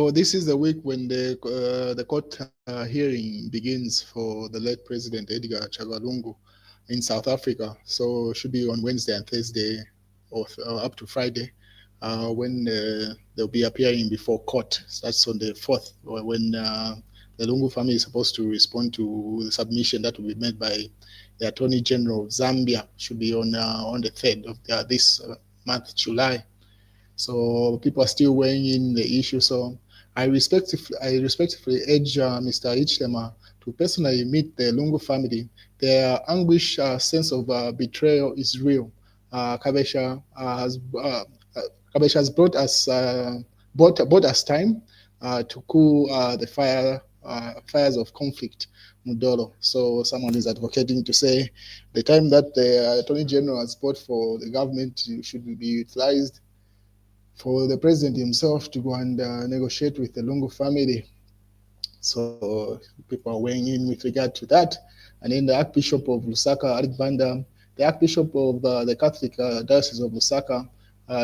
Oh, this is the week when the court hearing begins for the late President Edgar Chagwa Lungu in South Africa. So should be on Wednesday and Thursday, or up to Friday, when they'll be appearing before court. So that's on the 4th, when the Lungu family is supposed to respond to the submission that will be made by the Attorney General of Zambia. Should be on the 3rd of this month, July. So people are still weighing in the issue. So I respectfully urge Mr. Ichlema to personally meet the Lungu family. Their anguish sense of betrayal is real. Kabesha has bought us time to cool the fires of conflict. Mudolo. So someone is advocating to say the time that the Attorney General has bought for the government should be utilized for the president himself to go and negotiate with the Lungu family. So people are weighing in with regard to that. And then the Archbishop of Lusaka, Alick Banda, the Archbishop of the Catholic Diocese of Lusaka,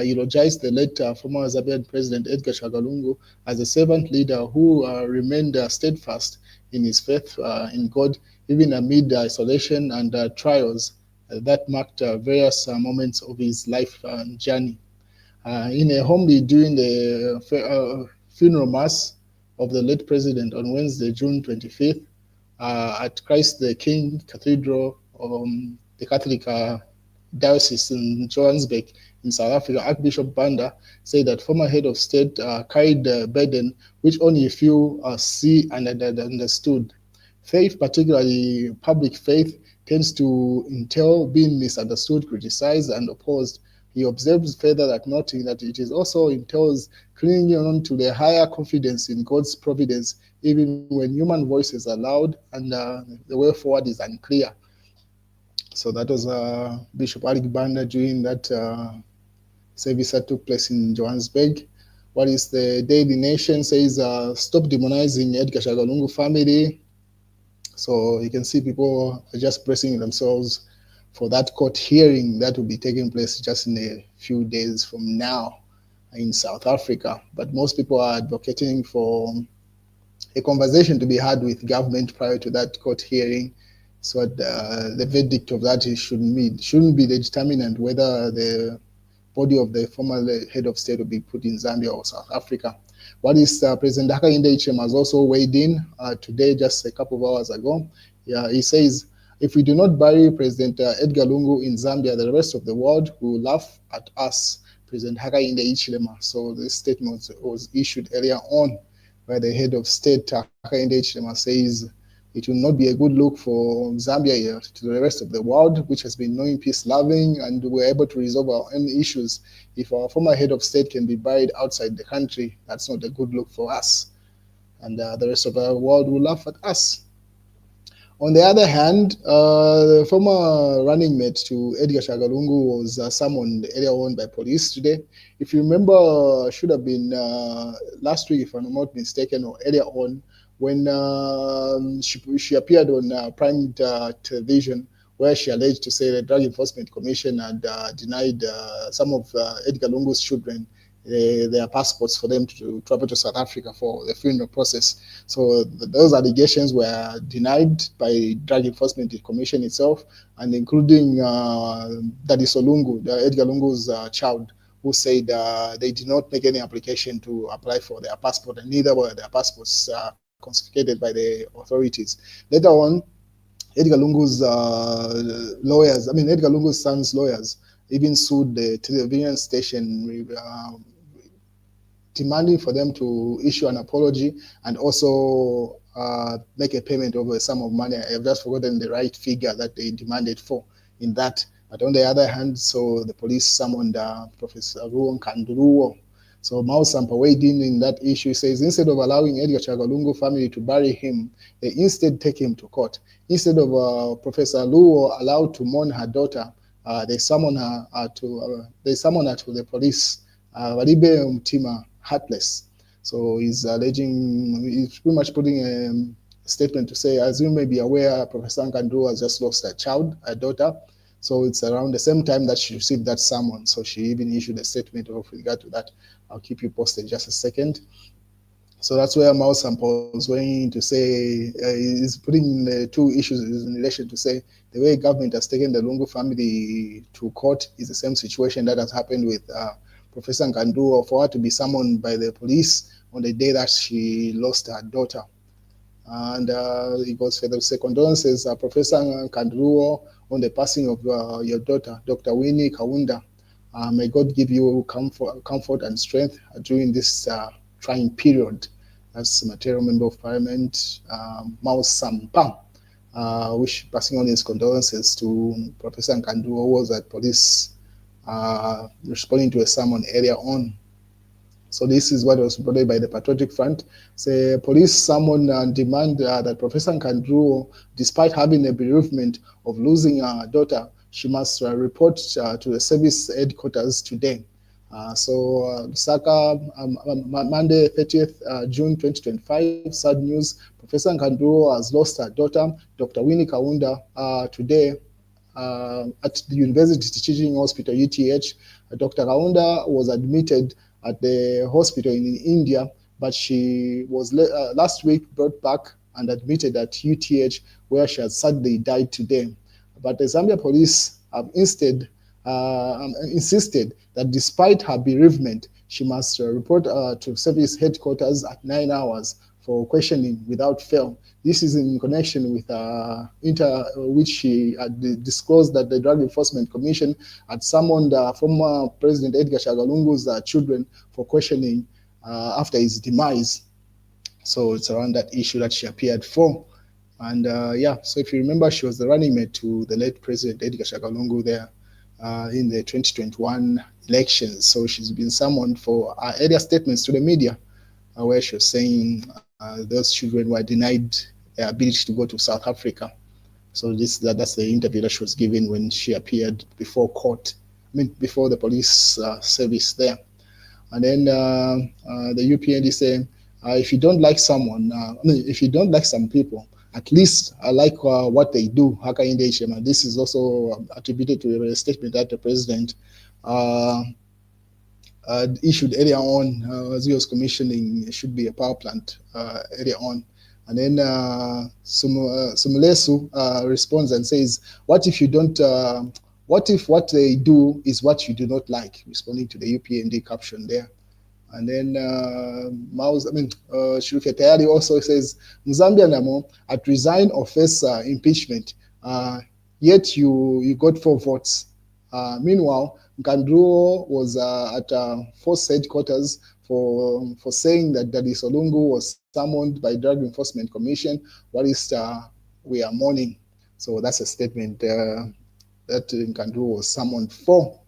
eulogized the late former Zambian President Edgar Lungu as a servant leader who remained steadfast in his faith in God, even amid isolation and trials that marked various moments of his life journey. In a homily during the funeral mass of the late president on Wednesday, June 25th, at Christ the King Cathedral, the Catholic Diocese in Johannesburg, in South Africa, Archbishop Banda said that former head of state carried the burden which only a few see and understood. Faith, particularly public faith, tends to entail being misunderstood, criticized, and opposed. He observes further that noting that it is also entails clinging on to the higher confidence in God's providence, even when human voices are loud and the way forward is unclear. So that was Bishop Alick Banda during that service that took place in Johannesburg. What is the Daily Nation says, stop demonizing Edgar Lungu family. So you can see people are just bracing themselves for that court hearing that will be taking place just in a few days from now in South Africa. But most people are advocating for a conversation to be had with government prior to that court hearing, so the verdict of that shouldn't be the determinant whether the body of the former head of state will be put in Zambia or South Africa. What is President Hakainde Hichilema has also weighed in today, just a couple of hours ago. Yeah, he says, if we do not bury President Edgar Lungu in Zambia, the rest of the world will laugh at us. President Hakainde Hichilema. So this statement was issued earlier on where the head of state, Hakainde Hichilema, says it will not be a good look for Zambia here to the rest of the world, which has been knowing peace loving, and we're able to resolve our own issues. If our former head of state can be buried outside the country, that's not a good look for us. And the rest of the world will laugh at us. On the other hand, the former running mate to Edgar Lungu was summoned earlier on by police today. If you remember, should have been last week, if I'm not mistaken, or earlier on, when she appeared on Prime Television, where she alleged to say the Drug Enforcement Commission had denied some of Edgar Lungu's children their passports for them to travel to South Africa for the funeral process. So those allegations were denied by Drug Enforcement Commission itself, and including Daddy Solungu, Edgar Lungu's child, who said they did not make any application to apply for their passport, and neither were their passports confiscated by the authorities. Later on, Edgar Lungu's Edgar Lungu's son's lawyers even sued the television station, demanding for them to issue an apology and also make a payment of a sum of money. I have just forgotten the right figure that they demanded for in that. But on the other hand, so the police summoned Professor Ruon Kanduruo. So Mao Sampa weighed in that issue. He says, instead of allowing Edgar Lungu family to bury him, they instead take him to court. Instead of Professor Luo allowed to mourn her daughter, they summon her to the police. Walibe Mtima, heartless. So he's pretty much putting a statement to say, as you may be aware, Professor Nkandru has just lost a daughter. So it's around the same time that she received that summon. So she even issued a statement with regard to that. I'll keep you posted in just a second. So that's where Mao Sampo was going to say, is putting two issues in relation to say the way government has taken the Lungu family to court is the same situation that has happened with Professor Nkandu, for her to be summoned by the police on the day that she lost her daughter. And it goes further to say, condolences, Professor Nkandu, on the passing of your daughter, Dr. Winnie Kaunda. May God give you comfort and strength during this trying period. As Material Member of Parliament, Mao Sampa, which passing on his condolences to Professor Nkandu, who was at police responding to a sermon earlier on. So this is what was reported by the Patriotic Front. Say police summon and demand that Professor Nkandu, despite having a bereavement of losing her daughter, she must report to the service headquarters today. Lusaka, Monday, 30th June 2025, sad news. Professor Nkandu has lost her daughter, Dr. Winnie Kaunda, today at the University Teaching Hospital, UTH. Dr. Kaunda was admitted at the hospital in India, but she was last week brought back and admitted at UTH, where she has sadly died today. But the Zambia police have instead insisted that despite her bereavement, she must report to service headquarters at 9 hours for questioning without fail. This is in connection with which she had disclosed that the Drug Enforcement Commission had summoned former President Edgar Lungu's children for questioning after his demise. So it's around that issue that she appeared for. And so if you remember, she was the running mate to the late President Edgar Lungu there in the 2021 elections. So she's been summoned for her earlier statements to the media, where she was saying those children were denied their ability to go to South Africa. So that's the interview that she was given when she appeared before court, before the police service there. And then the UPND saying, if you don't like someone, if you don't like some people, at least I like what they do. And this is also attributed to a statement that the president issued earlier on as he was commissioning should be a power plant earlier on. And then Sumulesu responds and says, what if you don't, what if what they do is what you do not like? Responding to the UPND caption there. And then Shiruke Tayari also says, Mzambia Namo, at resign or face impeachment, yet you got 4 votes. Meanwhile, Nkandruo was at force headquarters for saying that Daddy Solungu was summoned by Drug Enforcement Commission. What is we are mourning? So that's a statement that Nkandruo was summoned for.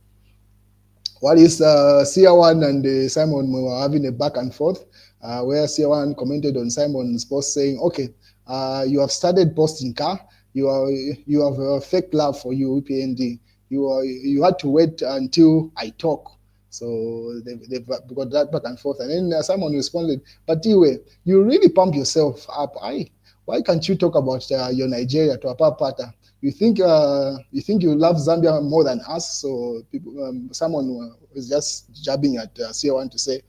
What is CR1 and Simon were having a back and forth, where CR1 commented on Simon's post saying, okay, you have started posting car, you have a fake love for you, UPND. You had to wait until I talk. So they've got that back and forth. And then Simon responded, but anyway, you really pump yourself up. Why can't you talk about your Nigeria to a pata? You think you love Zambia more than us? So someone was just jabbing at CR1 to say,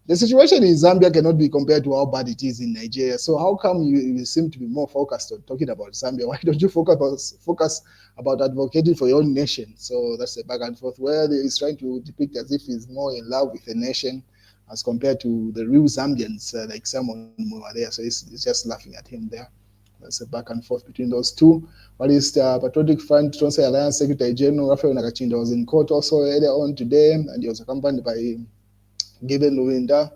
the situation in Zambia cannot be compared to how bad it is in Nigeria. So how come you seem to be more focused on talking about Zambia? Why don't you focus about advocating for your own nation? So that's the back and forth where he's trying to depict as if he's more in love with the nation as compared to the real Zambians like someone over there. So he's just laughing at him there. That's a back and forth between those two. What is the Patriotic Front Transfer Alliance Secretary General Raphael Nakachinda was in court also earlier on today, and he was accompanied by Given Luwinda.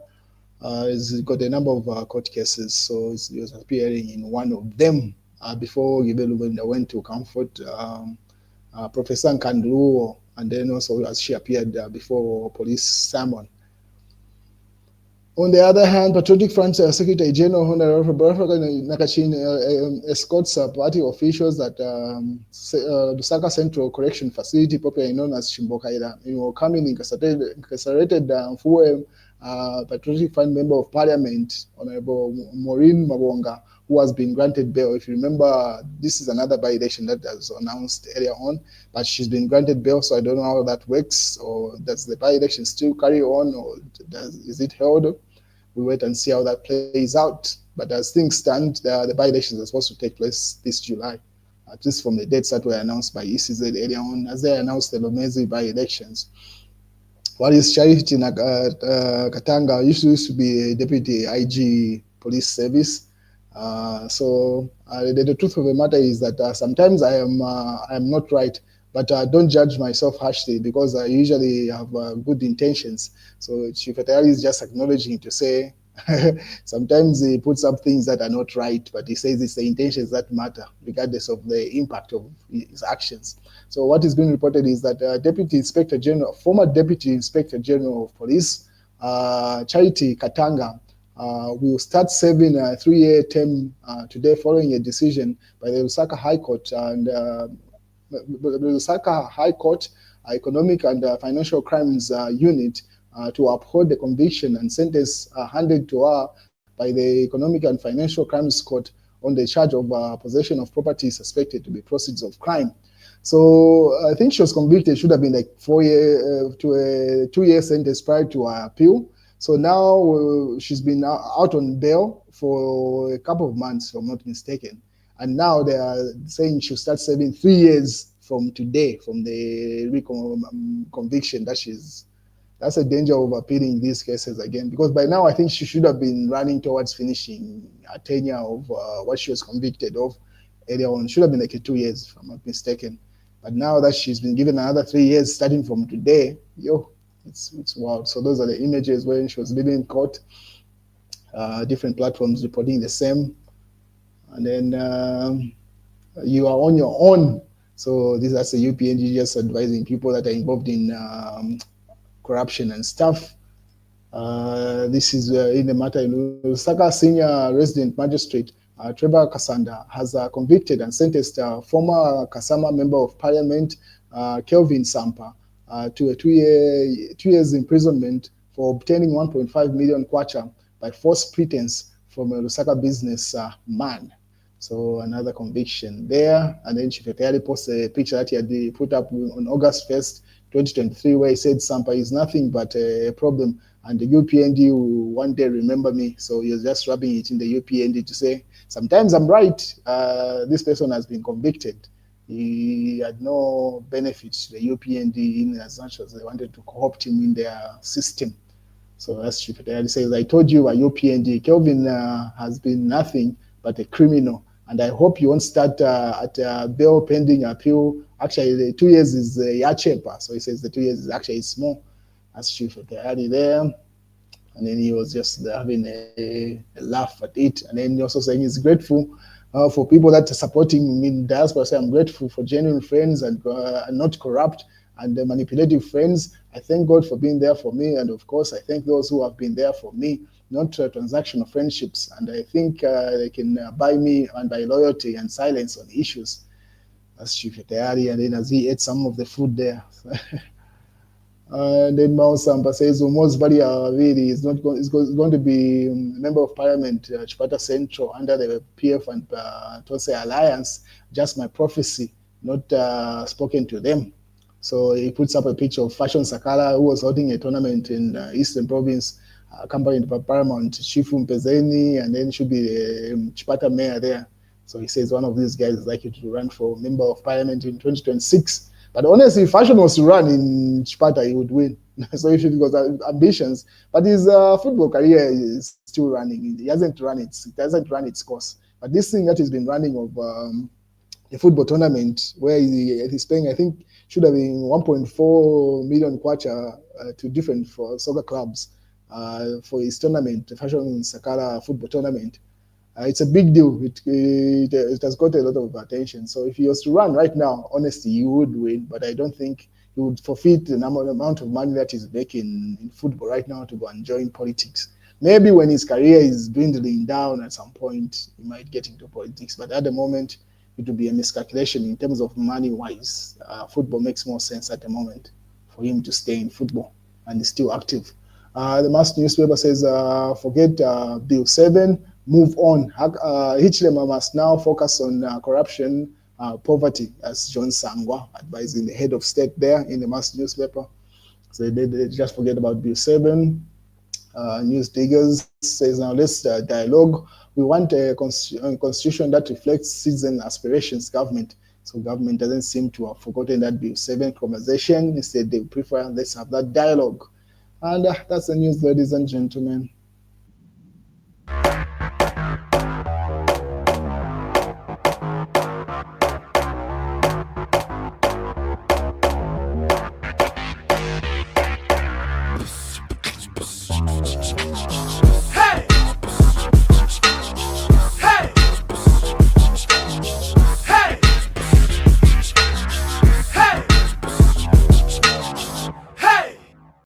He's got a number of court cases, so he was appearing in one of them before Given Luwinda went to comfort Professor Nkandu, and then also as she appeared before police summon. On the other hand, Patriotic Front Secretary General Nakachin escorts party officials at Lusaka Central Correction Facility, popularly known as Shimbokaira, coming incarcerated for Patriotic Front Member of Parliament, Honorable Maureen Mabonga, who has been granted bail. If you remember, this is another by-election that was announced earlier on, but she's been granted bail, so I don't know how that works, or does the by-election still carry on, or is it held? we wait and see how that plays out. But as things stand, the by-elections are supposed to take place this July, at least from the dates that were announced by ECZ earlier on, as they announced the Lomezi by-elections. What is Charity Katanga used to be a deputy IG police service. The truth of the matter is that sometimes I am not right, but don't judge myself harshly, because I usually have good intentions. So Chief Atayari is just acknowledging to say sometimes he puts up things that are not right, but he says it's the intentions that matter, regardless of the impact of his actions. So what is being reported is that former Deputy Inspector General of Police, Charity Katanga, will start serving a 3-year term today, following a decision by the Lusaka High Court. And the Lusaka High Court Economic and Financial Crimes Unit to uphold the conviction and sentence handed to her by the Economic and Financial Crimes Court on the charge of possession of property suspected to be proceeds of crime. So I think she was convicted. Should have been like 4-year to a 2-year sentence prior to her appeal. So now she's been out on bail for a couple of months, if I'm not mistaken. And now they are saying she'll start serving 3 years from today, from the conviction that she's. That's a danger of appealing these cases again, because by now I think she should have been running towards finishing a tenure of what she was convicted of earlier on. Should have been like 2 years, if I'm not mistaken. But now that she's been given another 3 years starting from today, it's wild. So those are the images when she was living in court. Different platforms reporting the same. And then you are on your own. So that's the UPNG just advising people that are involved in corruption and stuff. This is in the matter in Lusaka Senior Resident Magistrate Trevor Kasanda has convicted and sentenced former Kasama Member of Parliament Kelvin Sampa to a 2 years imprisonment for obtaining 1.5 million kwacha by false pretense from a Lusaka business man. So another conviction there. And then Chief Atayari posted a picture that he had put up on August 1st, 2023, where he said Sampa is nothing but a problem, and the UPND will one day remember me. So he was just rubbing it in the UPND to say, sometimes I'm right. This person has been convicted. He had no benefit to the UPND in as much as they wanted to co-opt him in their system. So that's Chief Atayari says, I told you, a UPND, Kelvin has been nothing but a criminal. And I hope you won't start at bail pending appeal. Actually, the 2 years is Yachepa. So he says the 2 years is actually small. That's Chief Atayari there. And then he was just having a laugh at it. And then he also saying he's grateful for people that are supporting me in diaspora. So I'm grateful for genuine friends and not corrupt and manipulative friends. I thank God for being there for me. And of course, I thank those who have been there for me, not transactional friendships. And I think they can buy me and buy loyalty and silence on issues. That's Chief Atayari. And then as he ate some of the food there. And then Mao Sampa says, Umos Bari Awiri is going to be a member of parliament, Chipata Central, under the PF and Tose Alliance. Just my prophecy, not spoken to them. So he puts up a picture of Fashion Sakala, who was holding a tournament in Eastern Province, accompanied by Paramount Chifu Mpezeni, and then should be Chipata mayor there. So he says one of these guys is likely to run for member of parliament in 2026. But honestly, if Fashion was to run in Chipata, he would win. So if he got ambitions, but his football career is still running. It hasn't run its course. But this thing that he's been running of the football tournament, where he's paying, I think, should have been 1.4 million kwacha to different for soccer clubs for his tournament, the Fashion Sakala football tournament. It's a big deal. It has got a lot of attention. So if he was to run right now, honestly, he would win. But I don't think he would forfeit the amount of money that he's making in football right now to go and join politics. Maybe when his career is dwindling down at some point, he might get into politics. But at the moment, it would be a miscalculation in terms of money-wise. Football makes more sense at the moment for him to stay in football, and he's still active. The mass newspaper says, forget Bill 7, move on. Hichilema must now focus on corruption, poverty, as John Sangwa advising the head of state there in the mass newspaper. So they just forget about Bill 7. News Diggers says, now let's dialogue. We want a constitution that reflects citizen aspirations, government. So government doesn't seem to have forgotten that Bill 7 conversation. Instead, they prefer let's have that dialogue. And that's the news, ladies and gentlemen.